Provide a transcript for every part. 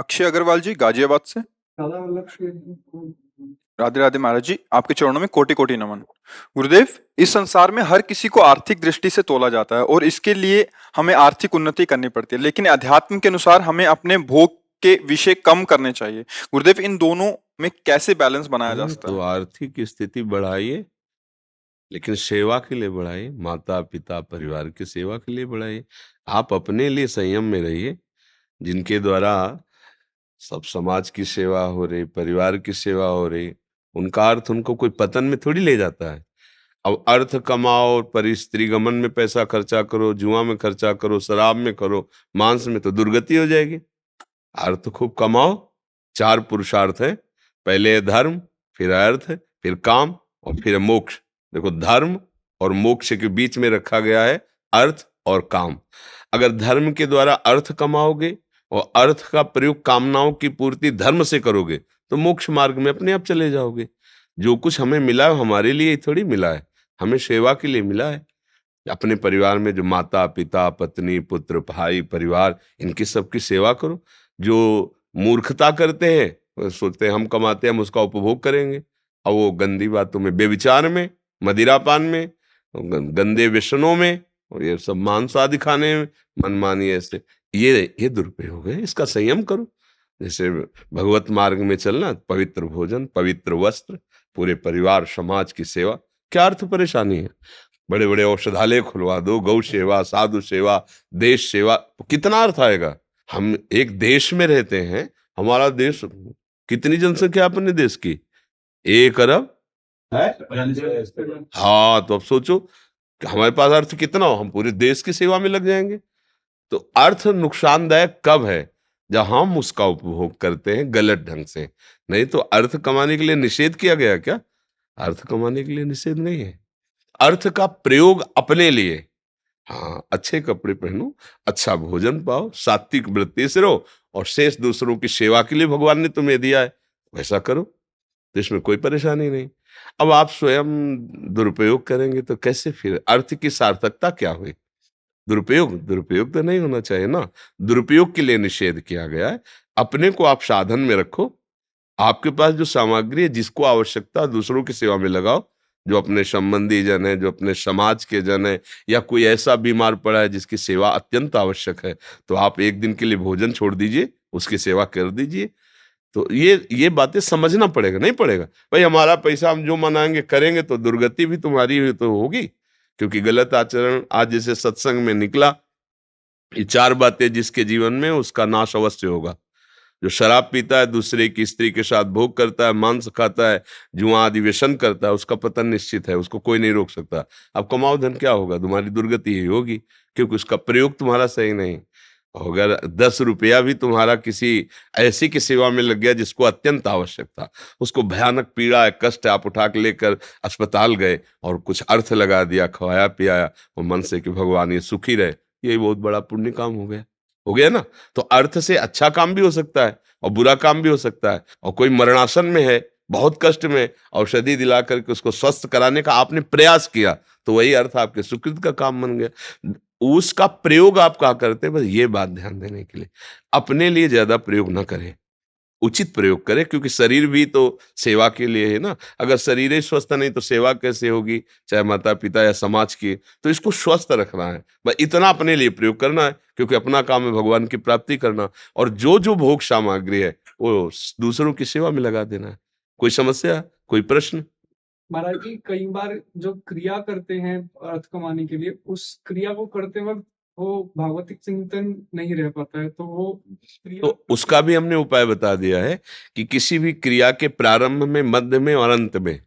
अक्षय अग्रवाल जी गाजियाबाद से। राधे राधे महाराज जी, आपके चरणों में कोटि कोटि नमन। गुरुदेव, इस संसार में हर किसी को आर्थिक दृष्टि से तोला जाता है और इसके लिए हमें आर्थिक उन्नति करनी पड़ती है, लेकिन अध्यात्म के अनुसार हमें अपने भोग के विषय कम करने चाहिए। गुरुदेव, इन दोनों में कैसे बैलेंस बनाया जा सकता तो है? आर्थिक स्थिति बढ़ाइए, लेकिन सेवा के लिए बढ़ाइए, माता पिता परिवार की सेवा के लिए बढ़ाइए। आप अपने लिए संयम में रहिए, जिनके द्वारा सब समाज की सेवा हो रही, परिवार की सेवा हो रही, उनका अर्थ उनको कोई पतन में थोड़ी ले जाता है। अब अर्थ कमाओ, पर स्त्री गमन में पैसा खर्चा करो, जुआ में खर्चा करो, शराब में करो, मांस में, तो दुर्गति हो जाएगी। अर्थ खूब कमाओ। 4 पुरुषार्थ है, पहले धर्म, फिर अर्थ, फिर काम और फिर मोक्ष। देखो, धर्म और मोक्ष के बीच में रखा गया है अर्थ और काम। अगर धर्म के द्वारा अर्थ कमाओगे और अर्थ का प्रयोग कामनाओं की पूर्ति धर्म से करोगे तो मोक्ष मार्ग में अपने आप चले जाओगे। जो कुछ हमें मिला है हमारे लिए ही थोड़ी मिला है, हमें सेवा के लिए मिला है। अपने परिवार में जो माता पिता पत्नी पुत्र भाई परिवार, इनकी सबकी सेवा करो। जो मूर्खता करते हैं, वो सोचते हैं हम कमाते हैं हम उसका उपभोग करेंगे, और वो गंदी बातों में, बेविचार में, मदिरापान में, गंदे व्यसनों में, और ये सब मांस आदि खाने में, मनमानी ऐसे, ये दुरुपयोग है। इसका संयम करो। जैसे भगवत मार्ग में चलना, पवित्र भोजन, पवित्र वस्त्र, पूरे परिवार समाज की सेवा, क्या अर्थ परेशानी है? बड़े बड़े औषधालय खुलवा दो, गौ सेवा, साधु सेवा, देश सेवा, कितना अर्थ आएगा? हम एक देश में रहते हैं, हमारा देश, कितनी जनसंख्या है अपने देश की? 1 अरब है। हाँ, तो अब सोचो कि हमारे पास अर्थ कितना हो, हम पूरे देश की सेवा में लग जाएंगे। तो अर्थ नुकसानदायक कब है? जब हम उसका उपभोग करते हैं गलत ढंग से। नहीं तो अर्थ कमाने के लिए निषेध किया गया क्या? अर्थ कमाने के लिए निषेध नहीं है। अर्थ का प्रयोग अपने लिए, हाँ, अच्छे कपड़े पहनो, अच्छा भोजन पाओ, सात्विक वृत्ति से रहो, और शेष दूसरों की सेवा के लिए भगवान ने तुम्हें दिया है, वैसा करो, तो इसमें कोई परेशानी नहीं। अब आप स्वयं दुरुपयोग करेंगे तो कैसे? फिर अर्थ की सार्थकता क्या हुई? दुरुपयोग दुरुपयोग तो नहीं होना चाहिए ना। दुरुपयोग के लिए निषेध किया गया है। अपने को आप साधन में रखो, आपके पास जो सामग्री है, जिसको आवश्यकता, दूसरों की सेवा में लगाओ। जो अपने संबंधी जन है, जो अपने समाज के जन है, या कोई ऐसा बीमार पड़ा है जिसकी सेवा अत्यंत आवश्यक है, तो आप एक दिन के लिए भोजन छोड़ दीजिए, उसकी सेवा कर दीजिए। तो ये बातें समझना पड़ेगा, नहीं पड़ेगा भाई हमारा पैसा हम जो मनाएंगे करेंगे तो दुर्गति भी तुम्हारी तो होगी। क्योंकि गलत आचरण, आज जैसे सत्संग में निकला, ये 4 बातें जिसके जीवन में, उसका नाश अवश्य होगा। जो शराब पीता है, दूसरे की स्त्री के साथ भोग करता है, मांस खाता है, जुआ आदि व्यसन करता है, उसका पतन निश्चित है, उसको कोई नहीं रोक सकता। अब कमाओ धन, क्या होगा? तुम्हारी दुर्गति ही होगी, क्योंकि उसका प्रयोग तुम्हारा सही नहीं। अगर 10 रुपया भी तुम्हारा किसी ऐसी की सेवा में लग गया जिसको अत्यंत आवश्यक था, उसको भयानक पीड़ा है, कष्ट है, आप उठा के लेकर अस्पताल गए और कुछ अर्थ लगा दिया, खवाया पियाया, और मन से कि भगवान ये सुखी रहे, यही बहुत बड़ा पुण्य काम हो गया। हो गया ना? तो अर्थ से अच्छा काम भी हो सकता है और बुरा काम भी हो सकता है। और कोई मरणासन में है, बहुत कष्ट में, औषधि दिला करके उसको स्वस्थ कराने का आपने प्रयास किया, तो वही अर्थ आपके सुकृत का काम बन गया। उसका प्रयोग आप कहा करते हैं, बस ये बात ध्यान देने के लिए। अपने लिए ज्यादा प्रयोग ना करें, उचित प्रयोग करें, क्योंकि शरीर भी तो सेवा के लिए है ना। अगर शरीर ही स्वस्थ नहीं तो सेवा कैसे होगी, चाहे माता पिता या समाज की? तो इसको स्वस्थ रखना है, बस इतना अपने लिए प्रयोग करना है, क्योंकि अपना काम है भगवान की प्राप्ति करना। और जो जो भोग सामग्री है वो दूसरों की सेवा में लगा देना है। कोई समस्या, कोई प्रश्न? महाराज जी, कई बार जो क्रिया करते हैं अर्थ कमाने के लिए, उस क्रिया को करते वक्त वो भागवतिक चिंतन नहीं रह पाता है, तो वो क्रिया, तो उसका भी हमने उपाय बता दिया है कि किसी भी क्रिया के प्रारंभ में, मध्य में और अंत में,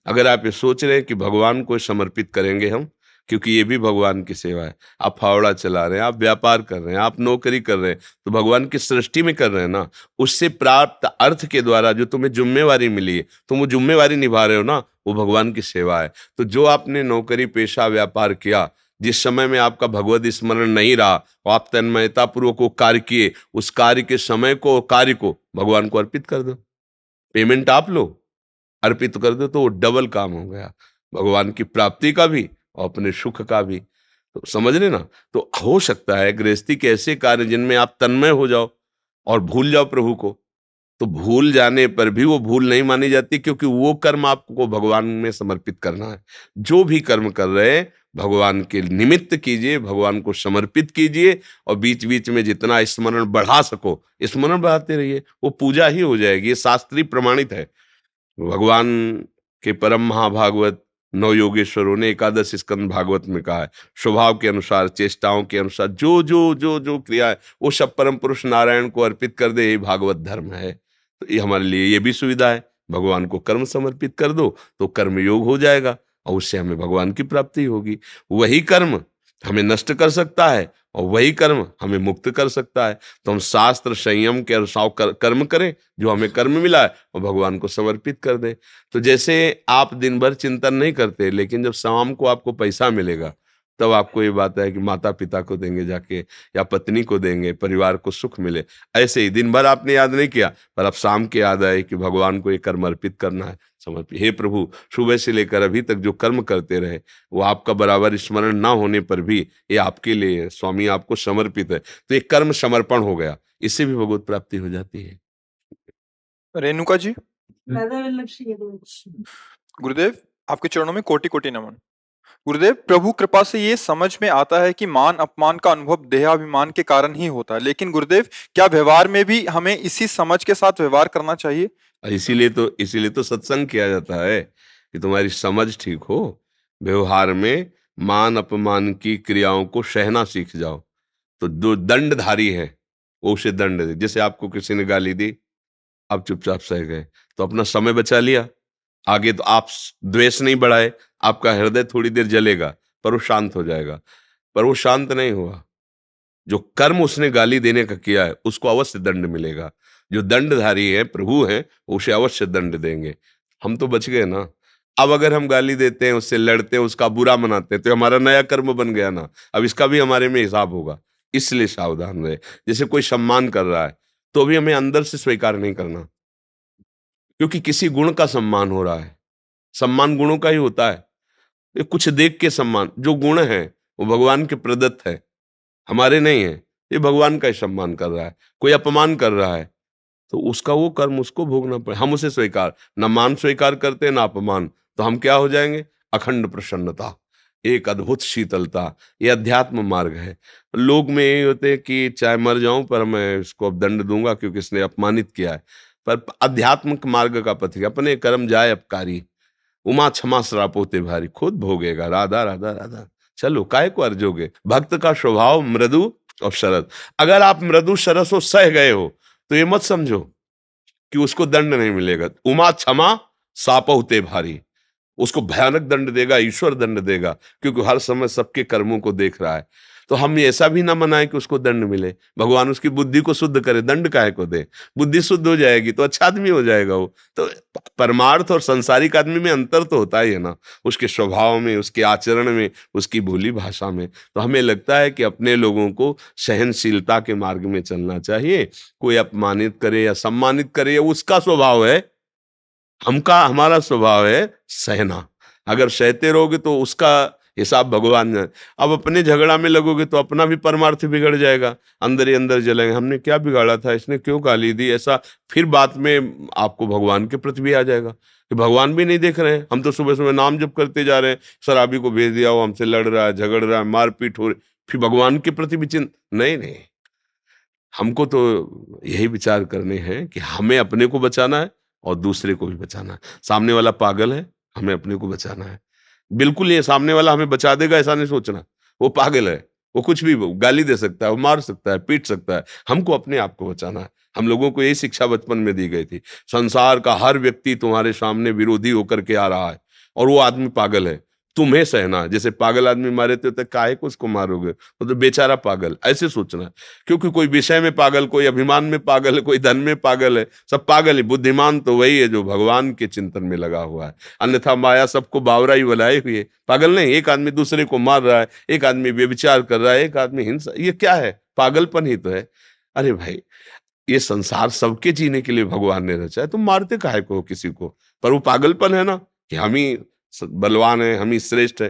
अगर आप ये सोच रहे हैं कि भगवान को समर्पित करेंगे हम, क्योंकि ये भी भगवान की सेवा है। आप फावड़ा चला रहे हैं, आप व्यापार कर रहे हैं, आप नौकरी कर रहे हैं, तो भगवान की सृष्टि में कर रहे हैं ना। उससे प्राप्त अर्थ के द्वारा जो तुम्हें जिम्मेवारी मिली है, तुम वो जिम्मेवारी निभा रहे हो ना, वो भगवान की सेवा है। तो जो आपने नौकरी पेशा व्यापार किया, जिस समय में आपका भगवत स्मरण नहीं रहा और आप तन्मयता पूर्वक वो कार्य किए, उस कार्य के समय को, कार्य को भगवान को अर्पित कर दो, पेमेंट आप लो, अर्पित कर दो, तो वो डबल काम हो गया, भगवान की प्राप्ति का भी और अपने सुख का भी। तो समझ रहे ना? तो हो सकता है गृहस्थी के ऐसे कार्य जिनमें आप तन्मय हो जाओ, और भूल जाओ प्रभु को, तो भूल जाने पर भी वो भूल नहीं मानी जाती, क्योंकि वो कर्म आपको भगवान में समर्पित करना है। जो भी कर्म कर रहे हैं भगवान के निमित्त कीजिए, भगवान को समर्पित कीजिए, और बीच बीच में जितना स्मरण बढ़ा सको स्मरण बढ़ाते रहिए, वो पूजा ही हो जाएगी। ये शास्त्रीय प्रमाणित है। भगवान के परम महाभागवत नौ योगेश्वरों ने एकादश स्कंद भागवत में कहा है, स्वभाव के अनुसार, चेष्टाओं के अनुसार जो जो जो जो क्रिया है वो सब परम पुरुष नारायण को अर्पित कर दे, ये भागवत धर्म है। तो ये हमारे लिए ये भी सुविधा है, भगवान को कर्म समर्पित कर दो तो कर्म योग हो जाएगा, और उससे हमें भगवान की प्राप्ति होगी। वही कर्म हमें नष्ट कर सकता है और वही कर्म हमें मुक्त कर सकता है। तो हम शास्त्र संयम के अनुसार कर्म करें, जो हमें कर्म मिला है और भगवान को समर्पित कर दें। तो जैसे आप दिन भर चिंतन नहीं करते, लेकिन जब शाम को आपको पैसा मिलेगा तब आपको ये बात है कि माता पिता को देंगे जाके, या पत्नी को देंगे, परिवार को सुख मिले। ऐसे ही दिन भर आपने याद नहीं किया, पर अब शाम के याद आए कि भगवान को ये कर्म अर्पित करना है, समर्पित। हे प्रभु, सुबह से लेकर अभी तक जो कर्म करते रहे वो आपका बराबर स्मरण ना होने पर भी ये आपके लिए स्वामी आपको समर्पित है, तो ये कर्म समर्पण हो गया, इससे भी भगवत प्राप्ति हो जाती है। रेणुका जी, गुरुदेव आपके चरणों में कोटि कोटि नमन। गुरुदेव, प्रभु कृपा से ये समझ में आता है कि मान अपमान का अनुभव देहाभिमान के कारण ही होता है, लेकिन गुरुदेव क्या व्यवहार में भी हमें इसी समझ के साथ व्यवहार करना चाहिए? और इसीलिए तो सत्संग किया जाता है कि तुम्हारी समझ ठीक हो, व्यवहार में मान अपमान की क्रियाओं को सहना सीख जाओ। तो जो दंडधारी है वो उसे दंड दे। जैसे आपको किसी ने गाली दी, आप चुपचाप सह गए तो अपना समय बचा लिया, आगे तो आप द्वेष नहीं बढ़ाए, आपका हृदय थोड़ी देर जलेगा पर वो शांत हो जाएगा। पर वो शांत नहीं हुआ, जो कर्म उसने गाली देने का किया है उसको अवश्य दंड मिलेगा। जो दंडधारी है, प्रभु है, उसे अवश्य दंड देंगे। हम तो बच गए ना। अब अगर हम गाली देते हैं, उससे लड़ते हैं, उसका बुरा मनाते हैं, तो हमारा नया कर्म बन गया ना। अब इसका भी हमारे में हिसाब होगा, इसलिए सावधान रहे। जैसे कोई सम्मान कर रहा है तो भी हमें अंदर से स्वीकार नहीं करना, क्योंकि किसी गुण का सम्मान हो रहा है। सम्मान गुणों का ही होता है। ये कुछ देख के सम्मान, जो गुण है वो भगवान के प्रदत्त है, हमारे नहीं है। ये भगवान का ही सम्मान कर रहा है। कोई अपमान कर रहा है तो उसका वो कर्म उसको भोगना पड़े, हम उसे स्वीकार न मान स्वीकार करते ना अपमान, तो हम क्या हो जाएंगे? अखंड प्रसन्नता, एक अद्भुत शीतलता। ये अध्यात्म मार्ग है। लोग में ये होते हैं कि चाहे मर जाऊं पर मैं इसको अब दंड दूंगा क्योंकि इसने अपमानित किया है। पर अध्यात्मिक मार्ग का पथिक, अपने कर्म जाए अपकारी, उमा क्षमा श्राप होते भारी, खुद भोगेगा। राधा राधा राधा, चलो काय को अर्जोगे। भक्त का स्वभाव मृदु और शरद। अगर आप मृदु सरस हो, सह गए हो, तो ये मत समझो कि उसको दंड नहीं मिलेगा। उमा क्षमा साप होते भारी, उसको भयानक दंड देगा, ईश्वर दंड देगा, क्योंकि हर समय सबके कर्मों को देख रहा है। तो हम ऐसा भी ना मनाएं कि उसको दंड मिले। भगवान उसकी बुद्धि को शुद्ध करे, दंड काहे को दे? बुद्धि शुद्ध हो जाएगी तो अच्छा आदमी हो जाएगा वो। तो परमार्थ और संसारिक आदमी में अंतर तो होता ही है ना, उसके स्वभाव में, उसके आचरण में, उसकी भोली भाषा में। तो हमें लगता है कि अपने लोगों को सहनशीलता के मार्ग में चलना चाहिए। कोई अपमानित करे या सम्मानित करे, उसका स्वभाव है, हमारा स्वभाव है सहना। अगर सहते रहोगे तो उसका हिसाब भगवान जाने। अब अपने झगड़ा में लगोगे तो अपना भी परमार्थ बिगड़ जाएगा, अंदर ही अंदर जलेंगे, हमने क्या बिगाड़ा था, इसने क्यों गाली दी, ऐसा। फिर बाद में आपको भगवान के प्रति भी आ जाएगा कि भगवान भी नहीं देख रहे हैं, हम तो सुबह सुबह नाम जप करते जा रहे हैं, शराबी को भेज दिया, वो हमसे लड़ रहा है, झगड़ रहा है, मारपीट हो रही, फिर भगवान के प्रति भी नहीं नहीं। हमको तो यही विचार करने हैं कि हमें अपने को बचाना है और दूसरे को भी बचाना है। सामने वाला पागल है, हमें अपने को बचाना है। बिल्कुल ये सामने वाला हमें बचा देगा ऐसा नहीं सोचना। वो पागल है, वो कुछ भी गाली दे सकता है, वो मार सकता है, पीट सकता है। हमको अपने आप को बचाना है। हम लोगों को यही शिक्षा बचपन में दी गई थी। संसार का हर व्यक्ति तुम्हारे सामने विरोधी होकर के आ रहा है और वो आदमी पागल है, तुम्हें सहना। जैसे पागल आदमी मारे थे, काहे को उसको मारोगे, वो तो बेचारा पागल, ऐसे सोचना। क्योंकि कोई विषय में पागल, कोई अभिमान में पागल है, कोई धन में पागल है, सब पागल है। बुद्धिमान तो वही है जो भगवान के चिंतन में लगा हुआ है। अन्यथा माया सबको बावरा ही बनाए हुई है। पागल नहीं, एक आदमी दूसरे को मार रहा है, एक आदमी व्यभिचार कर रहा है, एक आदमी हिंसा, ये क्या है? पागलपन ही तो है। अरे भाई, ये संसार सबके जीने के लिए भगवान ने रचा है, तुम मारते काहे को हो किसी को? पर वो पागलपन है ना कि हम ही बलवान है, हम ही श्रेष्ठ है।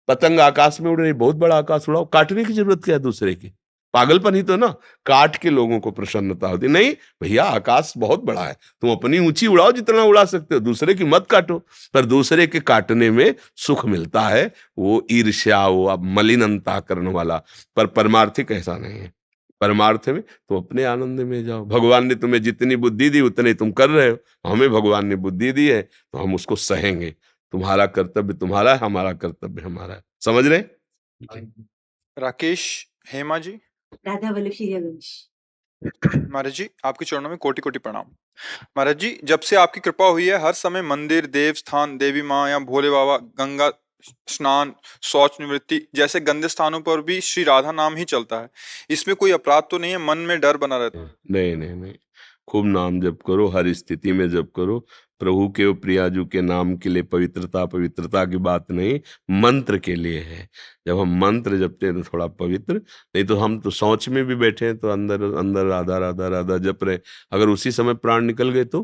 पतंग आकाश में उड़ रही, बहुत बड़ा आकाश उड़ाओ, काटने की जरूरत क्या है दूसरे की? पागलपन ही तो ना, काट के लोगों को प्रसन्नता होती नहीं। भैया आकाश बहुत बड़ा है, तुम अपनी ऊंची उड़ाओ जितना उड़ा सकते हो, दूसरे की मत काटो। पर दूसरे के काटने में सुख मिलता है, वो ईर्ष्या, वो अब मलिन अंतःकरण वाला। पर परमार्थिक ऐसा नहीं है। परमार्थ में तुम अपने आनंद में जाओ। भगवान ने तुम्हें जितनी बुद्धि दी उतने तुम कर रहे हो, हमें भगवान ने बुद्धि दी है तो हम उसको सहेंगे। तुम्हारा कर्तव्य तुम्हारा है, हमारा कर्तव्य हमारा है। समझ रहे? राकेश हेमा जी। राधा वल्लभ श्री रघुवंश। महाराज जी, आपके चरणों में कोटि कोटि प्रणाम। महाराज जी, जब से आपकी कृपा हुई है, हर समय मंदिर, देव स्थान, देवी माँ या भोले बाबा, गंगा स्नान, शौच निवृत्ति जैसे गंदे स्थानों पर भी श्री राधा नाम ही चलता है। इसमें कोई अपराध तो नहीं है? मन में डर बना रहता है। नहीं नहीं नहीं, खूब नाम जप करो, हर स्थिति में जप करो। प्रभु के और प्रियाजू के नाम के लिए पवित्रता, पवित्रता की बात नहीं, मंत्र के लिए है। जब हम मंत्र जपते हैं तो थोड़ा पवित्र, नहीं तो हम तो शौच में भी बैठे हैं तो अंदर अंदर राधा राधा राधा जप रहे, अगर उसी समय प्राण निकल गए तो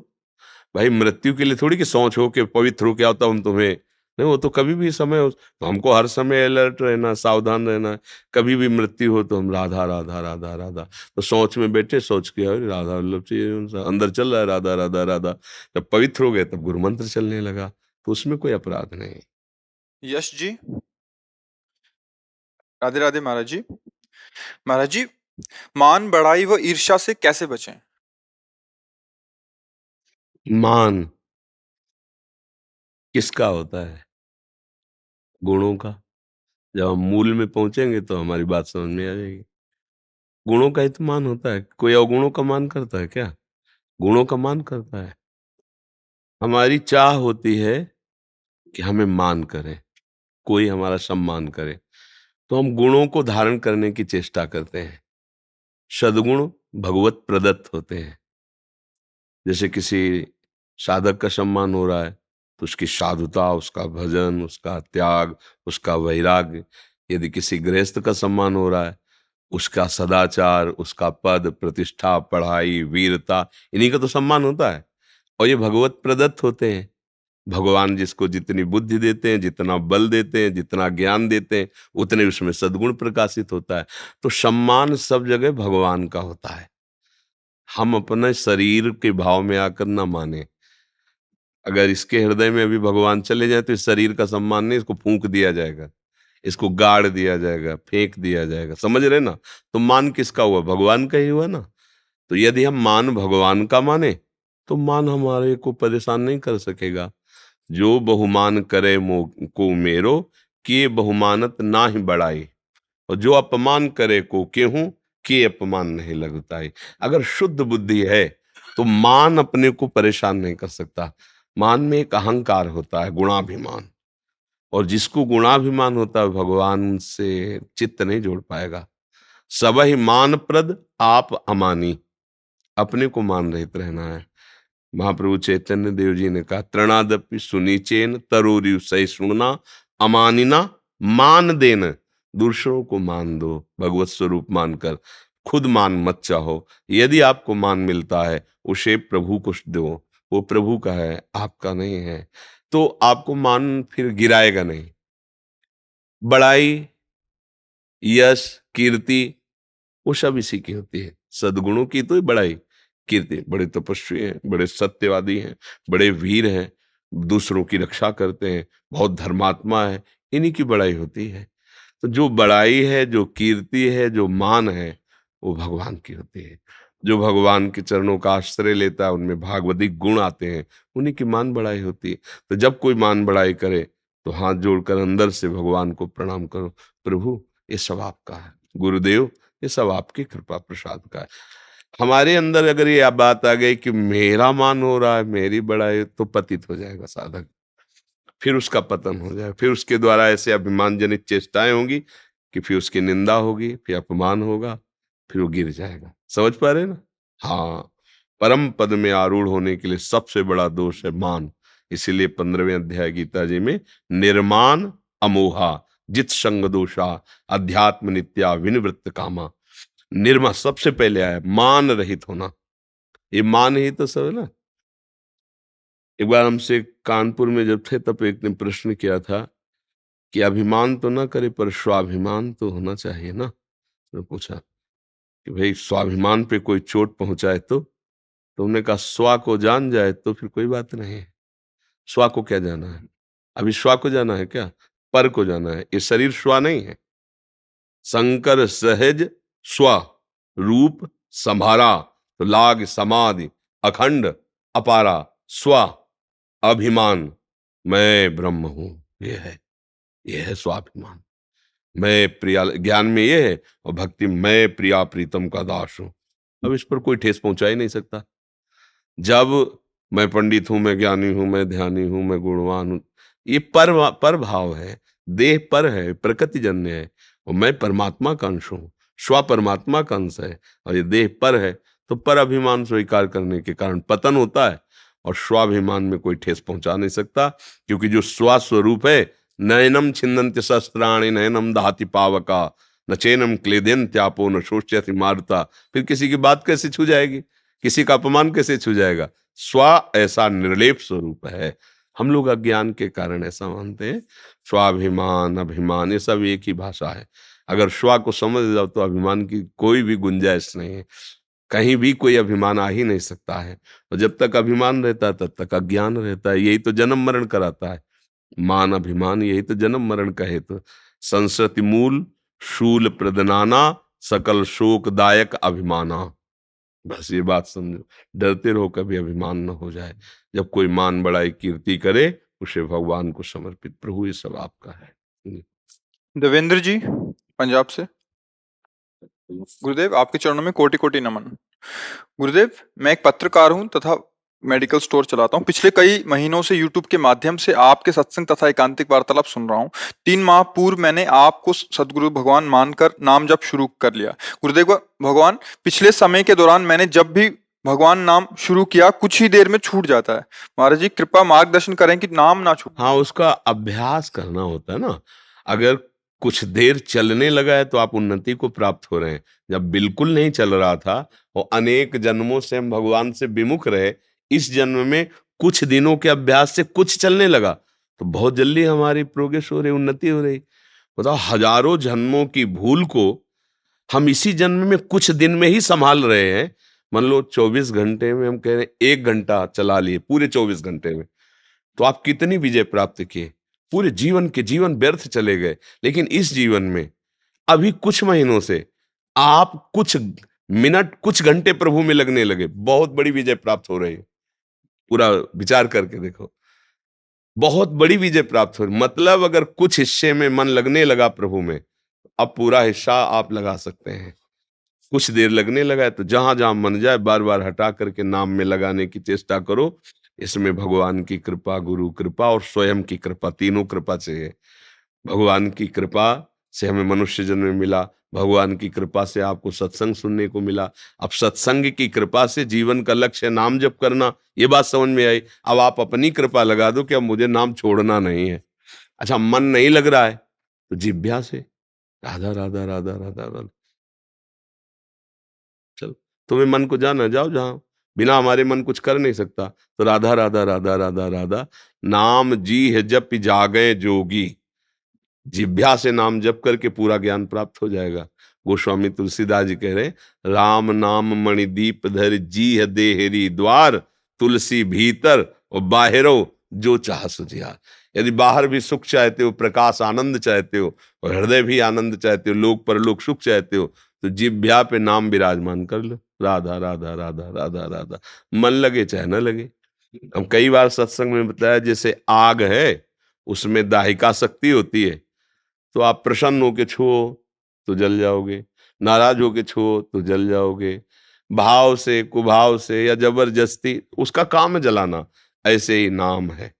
भाई मृत्यु के लिए थोड़ी कि सोच हो के पवित्र हो के आता हूं तुम्हें, नहीं, वो तो कभी भी समय हो, तो हमको हर समय अलर्ट रहना, सावधान रहना है। कभी भी मृत्यु हो तो हम राधा राधा राधा राधा, तो सोच में बैठे, सोच के अरे राधा वल्लभ जी अंदर चल रहा है, राधा राधा राधा। जब पवित्र हो गए तब गुरु मंत्र चलने लगा, तो उसमें कोई अपराध नहीं। यश जी। राधे राधे महाराज जी। महाराज जी, मान बढ़ाई व ईर्ष्या से कैसे बचें? मान किसका होता है? गुणों का। जब हम मूल में पहुंचेंगे तो हमारी बात समझ में आ जाएगी। गुणों का ही तो मान होता है। कोई अवगुणों का मान करता है क्या? गुणों का मान करता है। हमारी चाह होती है कि हमें मान करे, कोई हमारा सम्मान करे, तो हम गुणों को धारण करने की चेष्टा करते हैं। सद्गुण भगवत प्रदत्त होते हैं। जैसे किसी साधक का सम्मान हो रहा है तो उसकी साधुता, उसका भजन, उसका त्याग, उसका वैराग्य। यदि किसी गृहस्थ का सम्मान हो रहा है, उसका सदाचार, उसका पद प्रतिष्ठा, पढ़ाई, वीरता, इन्हीं का तो सम्मान होता है। और ये भगवत प्रदत्त होते हैं। भगवान जिसको जितनी बुद्धि देते हैं, जितना बल देते हैं, जितना ज्ञान देते हैं, उतने उसमें सद्गुण प्रकाशित होता है। तो सम्मान सब जगह भगवान का होता है। हम अपने शरीर के भाव में आकर ना माने। अगर इसके हृदय में अभी भगवान चले जाए तो इस शरीर का सम्मान नहीं, इसको फूंक दिया जाएगा, इसको गाड़ दिया जाएगा, फेंक दिया जाएगा। समझ रहे ना? तो मान किसका हुआ? भगवान का ही हुआ ना। तो यदि हम मान भगवान का माने तो मान हमारे को परेशान नहीं कर सकेगा। जो बहुमान करे मो को मेरो, के बहुमानत ना ही बढ़ाई, और जो अपमान करे को केहूं, के अपमान नहीं लगताई। अगर शुद्ध बुद्धि है तो मान अपने को परेशान नहीं कर सकता। मान में एक अहंकार होता है, गुणाभिमान, और जिसको गुणाभिमान होता है भगवान से चित्त नहीं जोड़ पाएगा। सबहि मान प्रद आप अमानी, अपने को मान रहित रहना है। महाप्रभु चैतन्य देव जी ने कहा, तृणादपि सुनीचेन तरोरिव सहिष्णुना अमानिना मान देन। दूसरों को मान दो भगवत स्वरूप मानकर, खुद मान मत चाहो। यदि आपको मान मिलता है उसे प्रभु को दो, वो प्रभु का है, आपका नहीं है, तो आपको मान फिर गिराएगा नहीं। बड़ाई, यश, कीर्ति, वो सब इसी की होती है। सद्गुणों की तो बड़ाई, कीर्ति, बड़े तपस्वी हैं, बड़े सत्यवादी हैं, बड़े वीर हैं, दूसरों की रक्षा करते हैं, बहुत धर्मात्मा है, इन्हीं की बड़ाई होती है। तो जो बड़ाई है, जो कीर्ति है, जो मान है, वो भगवान की होती है। जो भगवान के चरणों का आश्रय लेता है उनमें भागवतिक गुण आते हैं, उन्हीं की मान बड़ाई होती है। तो जब कोई मान बड़ाई करे तो हाथ जोड़कर अंदर से भगवान को प्रणाम करो, प्रभु ये सब आपका है, गुरुदेव ये सब आपकी कृपा प्रसाद का है। हमारे अंदर अगर ये बात आ गई कि मेरा मान हो रहा है, मेरी बड़ाई, तो पतित हो जाएगा साधक, फिर उसका पतन हो जाए। फिर उसके द्वारा ऐसे अभिमान जनित चेष्टाएं होंगी कि फिर उसकी निंदा होगी, फिर अपमान होगा, फिर वो गिर जाएगा। समझ पा रहे ना? हाँ, परम पद में आरूढ़ होने के लिए सबसे बड़ा दोष है मान। इसीलिए 15वें अध्याय गीता जी में निर्मान अमोहा जित संग दोषा अध्यात्म नित्या विनिवृत्त कामा। निर्मा सबसे पहले आया, मान रहित होना। ये मान ही तो सब है ना। एक बार हमसे कानपुर में जब थे तब एक ने प्रश्न किया था कि अभिमान तो ना करे पर स्वाभिमान तो होना चाहिए ना। मैं पूछा कि भाई स्वाभिमान पे कोई चोट पहुंचाए तो तुमने कहा स्वा को जान जाए तो फिर कोई बात नहीं है। स्वा को क्या जाना है? अभी स्वा को जाना है क्या? पर को जाना है। ये शरीर स्वा नहीं है। शंकर सहज स्व रूप संभारा तो लाग समाधि अखंड अपारा स्व अभिमान मैं ब्रह्म हूं। ये है स्वाभिमान। मैं प्रिया ज्ञान में ये है और भक्ति मैं प्रिया प्रीतम का दास हूं। अब इस पर कोई ठेस पहुंचा ही नहीं सकता। जब मैं पंडित हूं, मैं ज्ञानी हूं, मैं ध्यानी हूं, मैं गुणवान हूं, ये पर भाव है, देह पर है, प्रकृति जन्य है और मैं परमात्मा का अंश हूं, स्व परमात्मा का अंश है और ये देह पर है। तो पर अभिमान स्वीकार करने के कारण पतन होता है और स्वाभिमान में कोई ठेस पहुंचा नहीं सकता, क्योंकि जो स्वस्वरूप है नयनम छिन्दन्ति शस्त्राणि नयनम दहति पावका न चैनम क्लेदन्त्यापो न शोष्यति मारुता। फिर किसी की बात कैसे छू जाएगी, किसी का अपमान कैसे छू जाएगा? स्व ऐसा निर्लेप स्वरूप है। हम लोग अज्ञान के कारण ऐसा मानते हैं। स्वाभिमान अभिमान ये सब एक ही भाषा है। अगर स्व को समझ जाओ तो अभिमान की कोई भी गुंजाइश नहीं है। कहीं भी कोई अभिमान आ ही नहीं सकता है। और जब तक अभिमान रहता है तब तक अज्ञान रहता है। यही तो जन्म मरण कराता है। मान अभिमान यही तो जन्म मरण का हेतु। संस्कृति मूल शूल प्रदनाना सकल शोकदायक अभिमाना। बस ये बात समझो, डरते रहो कभी अभिमान न हो जाए। जब कोई मान बड़ाई कीर्ति करे उसे भगवान को समर्पित। प्रभु ये सब आपका है। देवेंद्र जी पंजाब से। गुरुदेव आपके चरणों में कोटि कोटि नमन। गुरुदेव मैं एक पत्रकार हूं तथा मेडिकल स्टोर चलाता हूं। पिछले कई महीनों से यूट्यूब के माध्यम से आपके सत्संग तथा एकांतिक वार्तालाप सुन रहा हूं। 3 माह पूर्व मैंने आपको सदगुरु भगवान मानकर नाम जप शुरू कर लिया। गुरुदेव भगवान पिछले समय के दौरान मैंने जब भी भगवान नाम शुरू किया कुछ ही देर में छूट जाता है। महाराज जी कृपा मार्गदर्शन करें कि नाम ना छूटे। हाँ, उसका अभ्यास करना होता है ना। अगर कुछ देर चलने लगा है तो आप उन्नति को प्राप्त हो रहे हैं। जब बिल्कुल नहीं चल रहा था और अनेक जन्मों से हम भगवान से विमुख रहे, इस जन्म में कुछ दिनों के अभ्यास से कुछ चलने लगा तो बहुत जल्दी हमारी प्रोग्रेस हो रही, उन्नति हो रही। बताओ, हजारों जन्मों की भूल को हम इसी जन्म में कुछ दिन में ही संभाल रहे हैं। मान लो 24 घंटे में हम कह रहे हैं 1 घंटा चला लिए पूरे 24 घंटे में, तो आप कितनी विजय प्राप्त किए? पूरे जीवन व्यर्थ चले गए। लेकिन इस जीवन में अभी कुछ महीनों से आप कुछ मिनट कुछ घंटे प्रभु में लगने लगे, बहुत बड़ी विजय प्राप्त हो रही है। पूरा विचार करके देखो, बहुत बड़ी विजय प्राप्त हो रही। मतलब अगर कुछ हिस्से में मन लगने लगा प्रभु में, अब पूरा हिस्सा आप लगा सकते हैं। कुछ देर लगने लगा है तो जहां जहां मन जाए बार बार हटा करके नाम में लगाने की चेष्टा करो। इसमें भगवान की कृपा, गुरु कृपा और स्वयं की कृपा, तीनों कृपा चाहिए। भगवान की कृपा से हमें मनुष्य जन्म मिला, भगवान की कृपा से आपको सत्संग सुनने को मिला। अब सत्संग की कृपा से जीवन का लक्ष्य नाम जप करना, ये बात समझ में आई। अब आप अपनी कृपा लगा दो कि अब मुझे नाम छोड़ना नहीं है। अच्छा, मन नहीं लग रहा है तो जिह्वा से राधा राधा राधा राधा राधा। चलो, तुम्हें मन को जाना, जाओ जहां बिना हमारे मन कुछ कर नहीं सकता। तो राधा राधा राधा राधा राधा नाम जी है जप जागे जोगी। जिभ्या से नाम जप करके पूरा ज्ञान प्राप्त हो जाएगा। गोस्वामी तुलसीदास जी कह रहे, राम नाम मणिदीप धर जी है देहरी द्वार, तुलसी भीतर और बाहरो जो चाह सुझिया। यदि बाहर भी सुख चाहते हो, प्रकाश आनंद चाहते हो और हृदय भी आनंद चाहते हो, लोक परलोक सुख चाहते हो, तो जिभ्या पे नाम विराजमान कर लो, राधा राधा राधा राधा राधा। मन लगे चाहे न लगे। हम कई बार सत्संग में बताया, जैसे आग है उसमें दाहिका शक्ति होती है, तो आप प्रसन्न होके छुओ तो जल जाओगे, नाराज होके छुओ तो जल जाओगे। भाव से, कुभाव से या जबरदस्ती, उसका काम है जलाना। ऐसे ही नाम है,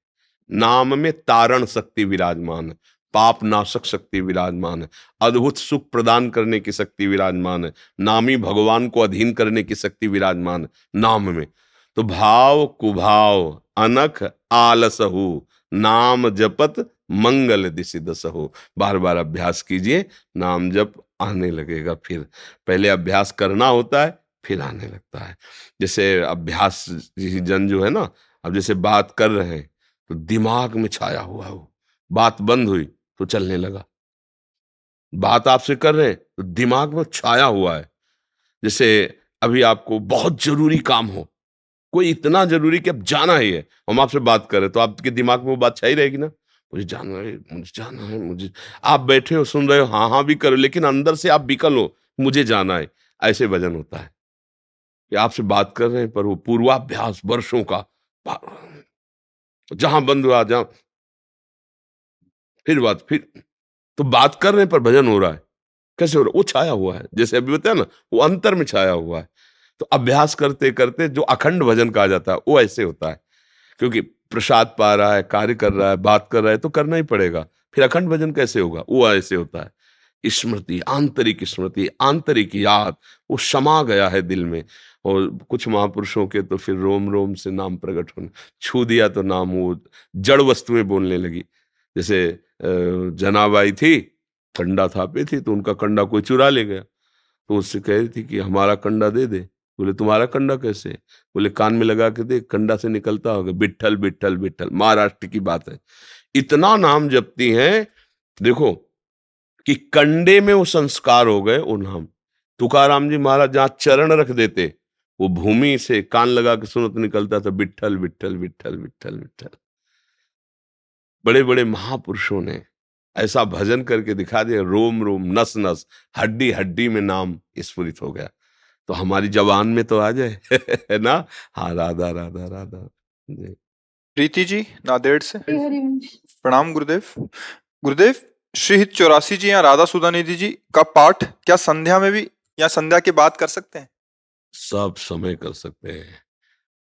नाम में तारण शक्ति विराजमान है, पाप नाशक शक्ति विराजमान है, अद्भुत सुख प्रदान करने की शक्ति विराजमान है, नामी भगवान को अधीन करने की शक्ति विराजमान है नाम में। तो भाव कुभाव अनख आलसहु, नाम जपत मंगल दिशि दसहु। बार बार अभ्यास कीजिए, नाम जप आने लगेगा। फिर पहले अभ्यास करना होता है, फिर आने लगता है। जैसे अभ्यास जन जो है ना, अब जैसे बात कर रहे हैं तो दिमाग में छाया हुआ हो, बात बंद हुई तो चलने लगा। बात आपसे कर रहे हैं तो दिमाग में छाया हुआ है, जैसे अभी आपको बहुत जरूरी काम हो, कोई इतना जरूरी कि अब जाना ही है, हम आपसे बात करें तो आपके दिमाग में वो बात छाई रहेगी ना, मुझे जाना है, मुझे जाना है, मुझे। आप बैठे हो सुन रहे हो, हाँ हाँ भी करो, लेकिन अंदर से आप विकल हो, मुझे जाना है। ऐसे भजन होता है कि आपसे बात कर रहे हैं पर वो पूर्वाभ्यास वर्षों का, जहां बंद हुआ जहां, फिर तो बात कर रहे हैं पर भजन हो रहा है। कैसे हो रहा है? वो छाया हुआ है, जैसे अभी बताया ना, वो अंतर में छाया हुआ है। तो अभ्यास करते करते जो अखंड भजन कहा जाता है वो ऐसे होता है, क्योंकि प्रसाद पा रहा है, कार्य कर रहा है, बात कर रहा है, तो करना ही पड़ेगा। फिर अखंड भजन कैसे होगा? वो ऐसे होता है, स्मृति, आंतरिक याद, वो समा गया है दिल में। और कुछ महापुरुषों के तो फिर रोम रोम से नाम प्रकट होने, छू दिया तो नाम वो जड़ वस्तुएं बोलने लगी। जैसे जनाबाई थी, कंडा थापे थी, तो उनका कंडा कोई चुरा ले गया, तो उससे कह रही थी कि हमारा कंडा दे दे। बोले तुम्हारा कंडा कैसे? बोले कान में लगा के देख, कंडा से निकलता होगा, विट्ठल विट्ठल विट्ठल। महाराष्ट्र की बात है, इतना नाम जपती हैं, देखो कि कंडे में वो संस्कार हो गए वो नाम। तुकाराम जी महाराज जहां चरण रख देते, वो भूमि से कान लगा के सुनो तो निकलता था विट्ठल विट्ठल विट्ठल विट्ठल विट्ठल। बड़े बड़े महापुरुषों ने ऐसा भजन करके दिखा दिया, रोम रोम नस नस हड्डी हड्डी में नाम स्फुरित हो गया। तो हमारी जबान में तो आ जाए है ना। हाँ, राधा राधा राधा जी। प्रीति जी नांदेड़ से, हरिवंश। प्रणाम गुरुदेव। गुरुदेव, श्री हित 84 जी या राधा सुधानिधि जी का पाठ क्या संध्या में भी या संध्या के बाद कर सकते हैं? सब समय कर सकते हैं।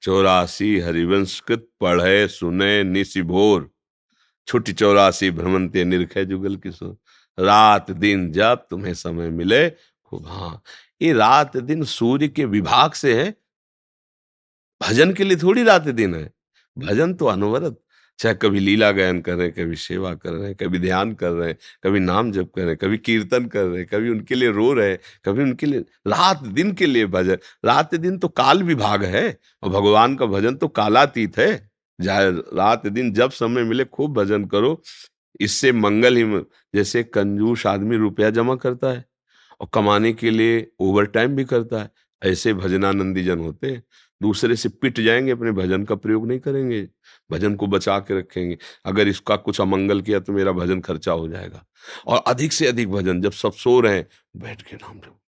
84 हरिवंश कृत पढ़े सुने निशिभोर, छुट्टी 84 भ्रमंते निरखे जुगल किशोर। रात दिन जब तुम्हें समय मिले खूब। हाँ, ये रात दिन सूर्य के विभाग से है, भजन के लिए थोड़ी रात दिन है। भजन तो अनवरत, चाहे कभी लीला गायन कर रहे हैं, कभी सेवा कर रहे हैं, कभी ध्यान कर रहे हैं, कभी नाम जप कर रहे हैं, कभी कीर्तन कर रहे हैं, कभी उनके लिए रो रहे हैं, कभी उनके लिए, रात दिन के लिए भजन। रात दिन तो काल विभाग है, और भगवान का भजन तो कालातीत है। जाए रात दिन जब समय मिले खूब भजन करो, इससे मंगल ही जैसे कंजूस आदमी रुपया जमा करता है और कमाने के लिए ओवर टाइम भी करता है, ऐसे भजनानंदी जन होते हैं। दूसरे से पिट जाएंगे, अपने भजन का प्रयोग नहीं करेंगे, भजन को बचा के रखेंगे। अगर इसका कुछ अमंगल किया तो मेरा भजन खर्चा हो जाएगा। और अधिक से अधिक भजन, जब सब सो रहे हैं बैठ के नाम लो,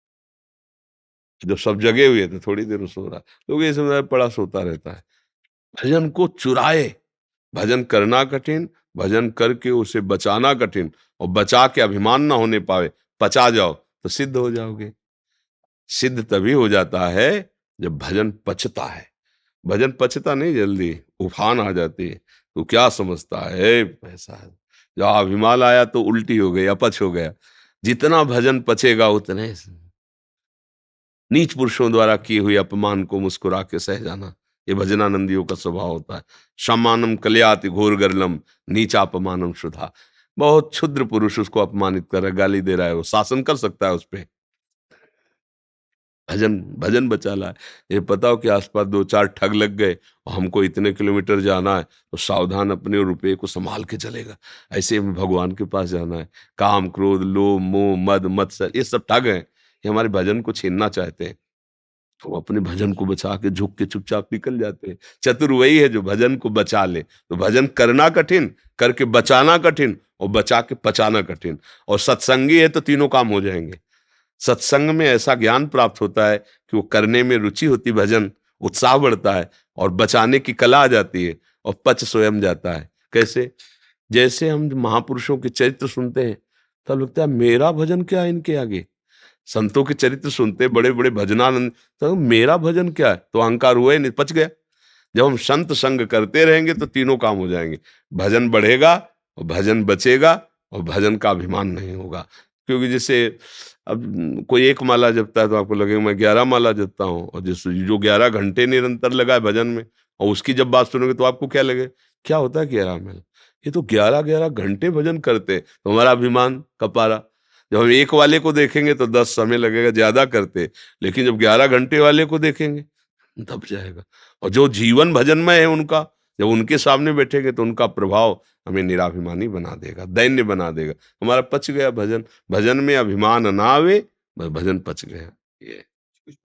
जब सब जगे हुए थे थोड़ी देर सो रहा, लोग ये समझ पड़ा सोता रहता है। भजन को चुराए, भजन करना कठिन, भजन करके उसे बचाना कठिन, और बचा के अभिमान ना होने पावे, पचा जाओ तो सिद्ध हो जाओगे। सिद्ध तभी हो जाता है जब भजन पचता है। भजन पचता नहीं जल्दी, उफान आ जाती है। तो क्या समझता है पैसा है, जब अभिमान आया तो उल्टी हो गई, अपच हो गया। जितना भजन पचेगा उतने नीच पुरुषों द्वारा किए हुए अपमान को मुस्कुरा के सह जाना, ये भजनानंदियों का स्वभाव होता है। सम्मानम कल्याति घोर गर्लम नीचा अपमानम शुद्धा। बहुत क्षुद्र पुरुष उसको अपमानित कर रहा है, गाली दे रहा है, वो शासन कर सकता है उस पर। भजन भजन बचा ला है। ये पता हो कि आसपास 2-4 ठग लग गए और हमको इतने किलोमीटर जाना है, तो सावधान अपने रुपये को संभाल के चलेगा। ऐसे में भगवान के पास जाना है। काम क्रोध लोभ मोह मद मत्सर ये सब ठग हैं, ये हमारे भजन को छीनना चाहते हैं। तो अपने भजन को बचा के झुक के चुपचाप निकल जाते हैं। चतुर वही है जो भजन को बचा ले। तो भजन करना कठिन, करके बचाना कठिन, और बचा के पचाना कठिन। और सत्संगी है तो तीनों काम हो जाएंगे। सत्संग में ऐसा ज्ञान प्राप्त होता है कि वो करने में रुचि होती, भजन उत्साह बढ़ता है, और बचाने की कला आ जाती है, और पच स्वयं जाता है। कैसे? जैसे हम महापुरुषों के चरित्र सुनते हैं तब लगता है मेरा भजन क्या है इनके आगे। संतों के चरित्र सुनते बड़े बड़े भजनानंद, तो मेरा भजन क्या है, तो अहंकार हुआ ही नहीं, पच गया। जब हम संत संग करते रहेंगे तो तीनों काम हो जाएंगे। भजन बढ़ेगा और भजन बचेगा, और भजन का अभिमान नहीं होगा। क्योंकि जैसे अब कोई एक माला जपता है तो आपको लगेगा मैं 11 माला जपता हूँ, और जो 11 घंटे निरंतर लगा है भजन में, और उसकी जब बात सुनोगे तो आपको क्या लगे, क्या होता है 11 में, ये तो 11-11 घंटे भजन करते, तो हमारा अभिमान कपारा। जब हम एक वाले को देखेंगे तो 10 समय लगेगा ज्यादा करते, लेकिन जब 11 घंटे वाले को देखेंगे दब जाएगा। और जो जीवन भजनमय है उनका, जब उनके सामने बैठेंगे तो उनका प्रभाव हमें निराभिमानी बना देगा, दैन्य बना देगा। हमारा पच गया भजन। भजन में अभिमान ना आवे, बस भजन पच गया। ये